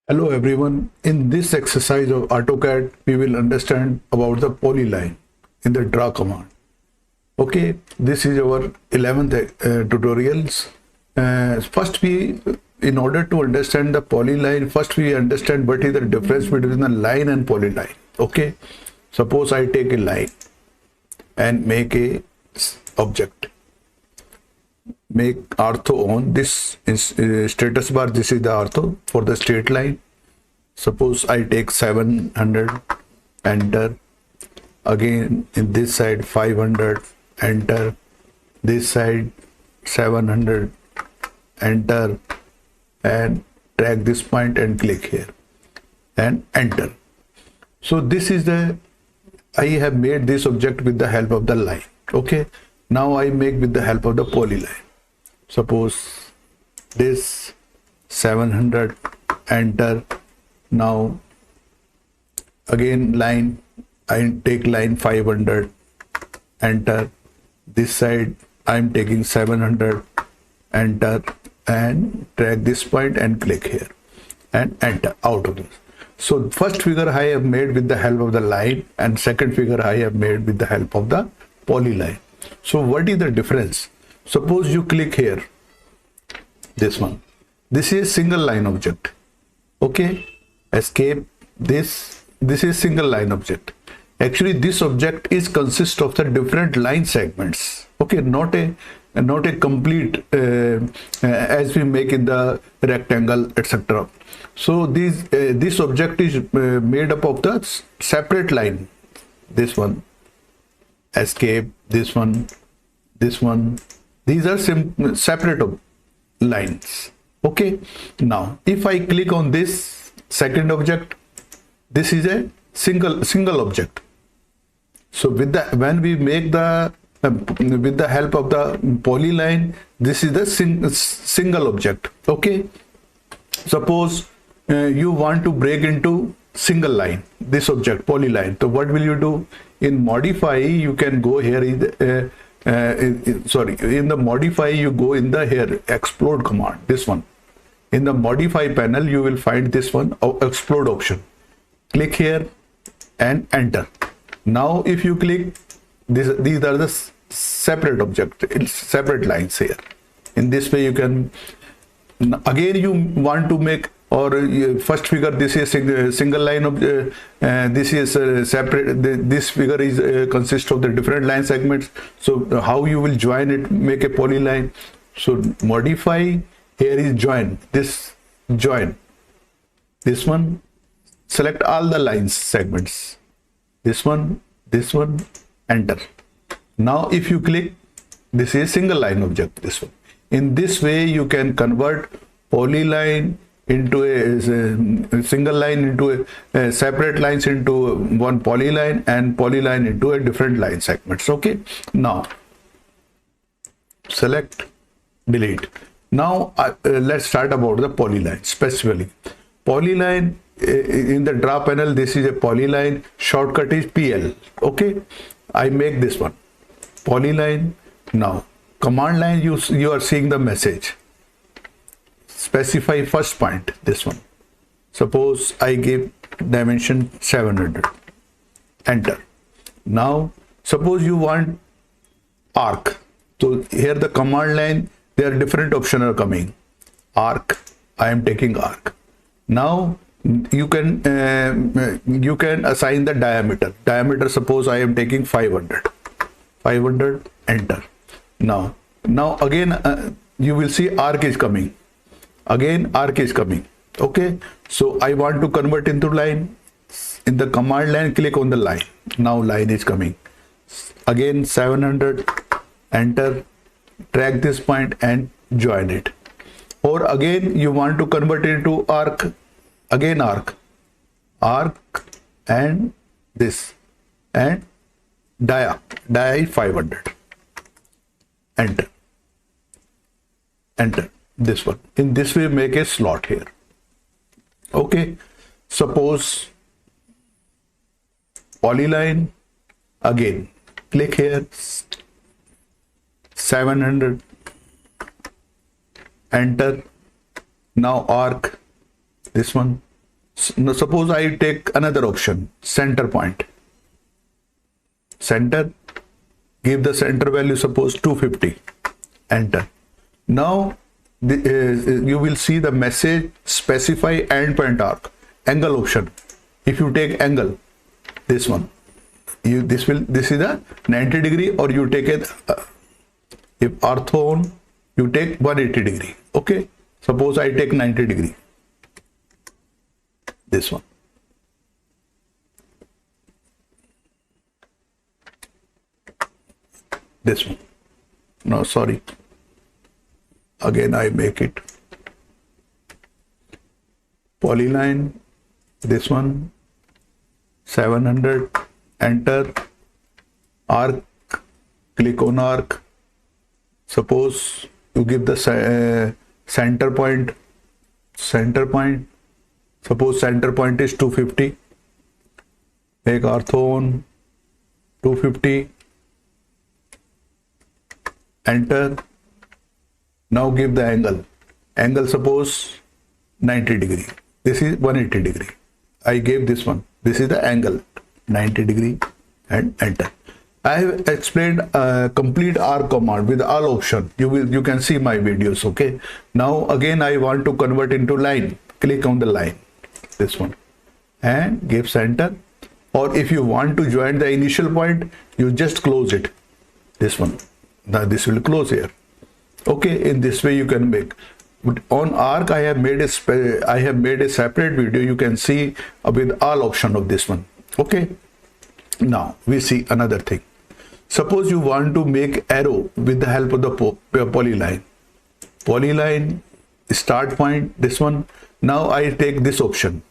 Hello everyone. In this exercise of Autocad, we will understand about the polyline in the draw command. Okay, this is our 11th tutorials. First in order to understand the polyline, first we understand what is the difference between the line and polyline. Okay, suppose I take a line and make a object. Make ortho on this status bar. This is the ortho for the straight line. Suppose I take 700, enter. Again in this side 500, enter. This side 700, enter, and drag this point and click here and enter. So this is I have made this object with the help of the line. Okay, now I make with the help of the polyline. Suppose this 700, enter. Now again line, I take line 500, enter. This side I am taking 700, enter, and drag this point and click here and enter out of this. So first figure I have made with the help of the line, and second figure I have made with the help of the polyline. So what is the difference? Suppose you click here, this one. This is single line object. Okay, escape. This is single line object. Actually, this object is consist of the different line segments. Okay, not a complete as we make in the rectangle, etc. So this object is made up of the separate line. This one, escape. This one. These are separate lines. Okay, now if I click on this second object, this is a single object. So when we make with the help of the polyline, this is the single object. Okay, suppose you want to break into single line, this object polyline. So what will you do? In modify, you can go here in the modify, you go in the here explode command, this one. In the modify panel, you will find this one, explode option. Click here and enter. Now if you click this, these are the separate object, separate lines here. In this way you can, again you want to make, or first figure, this is single line of this is separate. This figure is consists of the different line segments. So how you will join it, make a polyline? So modify, here is join. This join, this one, select all the lines segments. This one, enter. Now if you click, this is single line object, this one. In this way you can convert polyline into a single line, into a separate lines into one polyline, and polyline into a different line segments. Okay, now select, delete. Now let's start about the polyline specifically. Polyline in the draw panel, this is a polyline. Shortcut is PL. Okay, I make this one polyline. Now command line, you are seeing the message. Specify first point, this one. Suppose I give dimension 700, enter. Now suppose you want arc. So here the command line, there are different options are coming. Arc, I am taking arc. Now you can assign the diameter. Suppose I am taking 500, enter. Now again you will see arc is coming. Again arc is coming. Okay, so I want to convert into line. In the command line, click on the line. Now line is coming. Again 700, enter, drag this point and join it. Or again you want to convert it into arc. Again arc, and this, and dia 500, enter, this one. In this way make a slot here. Okay, suppose polyline, again click here, 700, enter. Now arc, this one, Now suppose I take another option, center point. Center, give the center value, suppose 250. Enter. Now you will see the message, specify endpoint arc, angle option. If you take angle, this one, this is a 90 degree, or you take it if orthon, you take 180 degree. Okay, suppose I take 90 degree, this one. This one. No, sorry. Again, I make it polyline. This one, 700. Enter. Arc. Click on arc. Suppose you give the center point. Center point. Suppose center point is 250. Make orthon 250. Enter. Now give the angle. Angle suppose 90 degree. This is 180 degree. I gave this one. This is the angle 90 degree, and enter. I have explained a complete arc command with all option. You can see my videos. Okay. Now again I want to convert into line. Click on the line. This one, and give center. Or if you want to join the initial point, you just close it. This one. Now this will close here. Okay, in this way you can make. But on arc I have made a separate video. You can see with all option of this one. Okay. Now we see another thing. Suppose you want to make arrow with the help of the polyline. Polyline start point, this one. Now I take this option,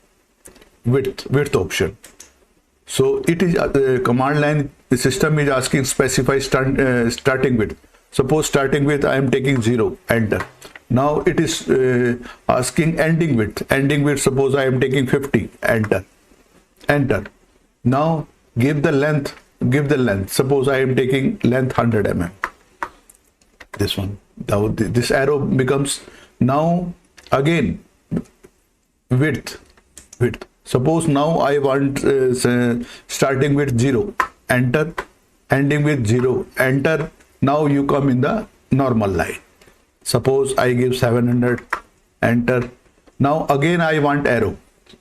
width option. So it is the command line. The system is asking specify starting width. Suppose starting width I am taking 0. Enter. Now it is asking ending width. Ending width suppose I am taking 50. Enter. Enter. Now give the length. Give the length. Suppose I am taking length 100 mm. This one. Now this arrow becomes now again width. Suppose now I want starting with 0. Enter. Ending with 0. Enter. Now you come in the normal line. Suppose I give 700. Enter. Now again I want arrow.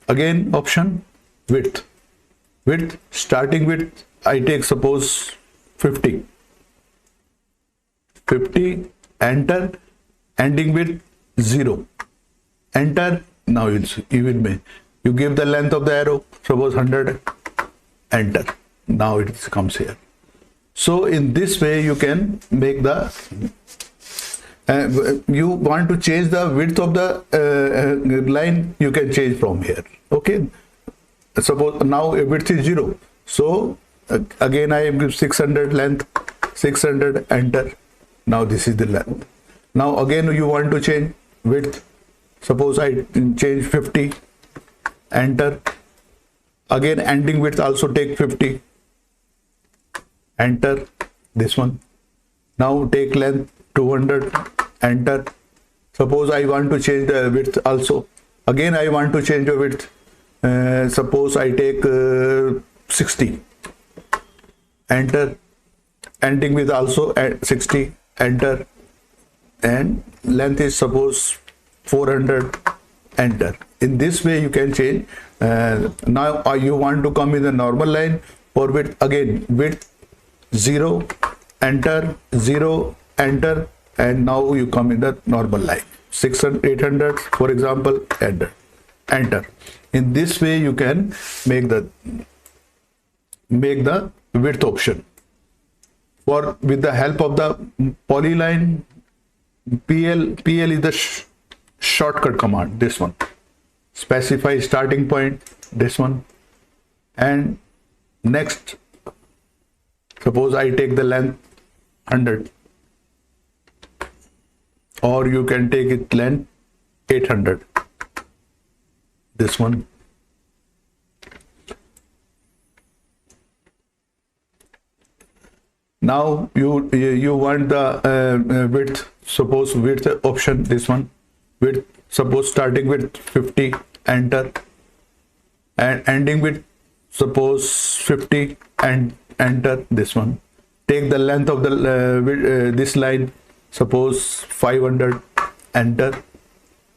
Again option width. Starting width I take suppose 50. Enter. Ending with 0. Enter. Now you will you give the length of the arrow, suppose 100. Enter. Now it comes here. So in this way you can make the you want to change the width of the line, you can change from here. Okay. Suppose now width is 0. So again I give 600 length, 600. Enter. Now this is the length. Now again you want to change width. Suppose I change 50. Enter. Again ending width also take 50. Enter. This one. Now take length 200. Enter. Suppose I want to change the width also. Again I want to change the width. Suppose I take 60. Enter. Ending with also at 60. Enter. And length is suppose 400. Enter. In this way you can change. Now you want to come in the normal line for width. Again width 0. Enter. 0. Enter. And now you come in the normal line. 600, 800 for example. Enter. In this way you can make the width option. For with the help of the polyline, PL is the shortcut command. This one. Specify starting point. This one. And next, suppose I take the length 100, or you can take it length 800. This one. Now you want the width. Suppose width option. This one. Width. Suppose starting with 50. Enter. and ending with suppose 50 and enter this one. Take the length of the this line, suppose 500, enter.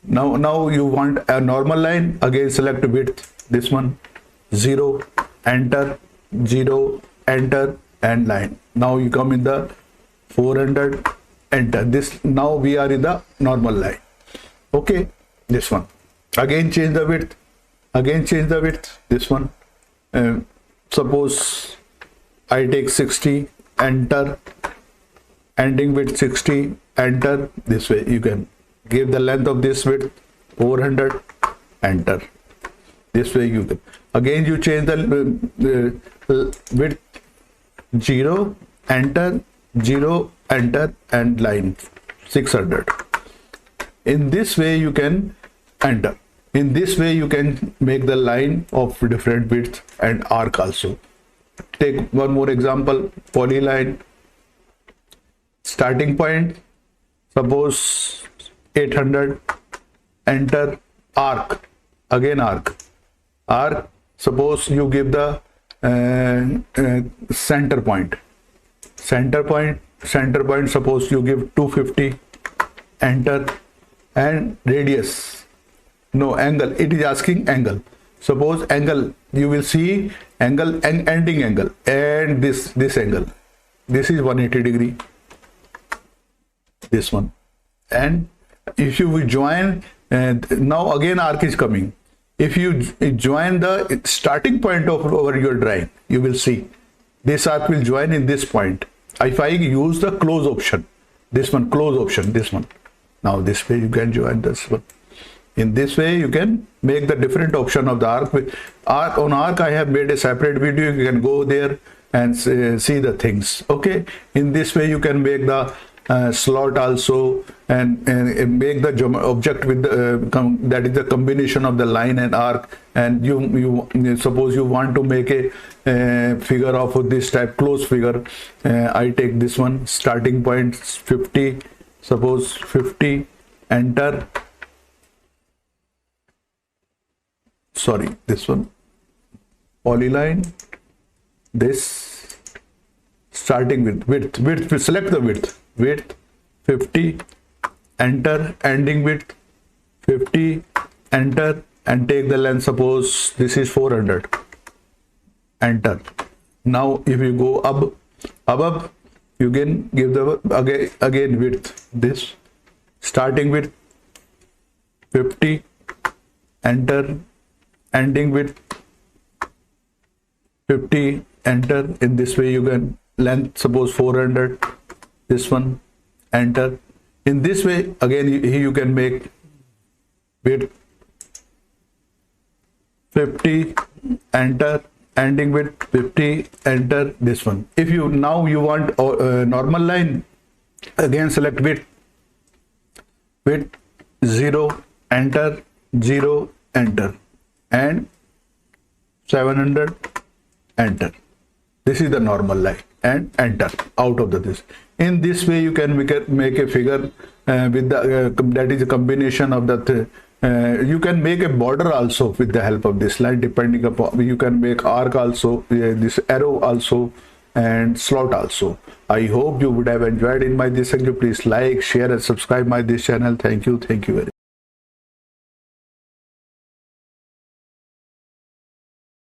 Now you want a normal line, again select width, this one 0, enter, 0, enter, and line. Now you come in the 400, enter. This now we are in the normal line. Okay, this one. Again change the width, again change the width, this one. Suppose I take 60, enter, ending with 60, enter. This way you can give the length of this width 400, enter. This way you can again you change the width 0, enter, 0, enter, and line 600. In this way you can enter. In this way you can make the line of different width and arc also. Take one more example, polyline. Starting point, suppose 800, enter, arc, again arc, suppose you give the center point, suppose you give 250, enter, and radius, no, angle, it is asking angle. Suppose angle, you will see angle and ending angle, and this angle, this is 180 degree, this one. And if you will join, now again arc is coming. If you join the starting point of over your drawing, you will see this arc will join in this point. If I use the close option, this one, close option, this one, now this way you can join this one. In this way you can make the different option of the arc. On arc I have made a separate video, you can go there and see the things. Okay, in this way you can make the slot also, and make the object with the that is the combination of the line and arc. And you suppose you want to make a figure of this type, close figure. I take this one, starting point 50, suppose 50, enter, sorry, this one, polyline, this, starting with width, select the width 50, enter, ending width 50, enter, and take the length, suppose this is 400, enter. Now if you go above, you can give the again width, this, starting with 50, enter, ending with 50, enter. In this way you can length, suppose 400, this one, enter. In this way again you can make width 50, enter, ending with 50, enter, this one. If you now you want normal line, again select width 0, enter, 0, enter, and 700, enter. This is the normal line, and enter out of this. In this way you can make a figure with the that is a combination of the you can make a border also with the help of this line, depending upon, you can make arc also, this arrow also, and slot also. I hope you would have enjoyed in my this. Please like, share, and subscribe my this channel. Thank you very much.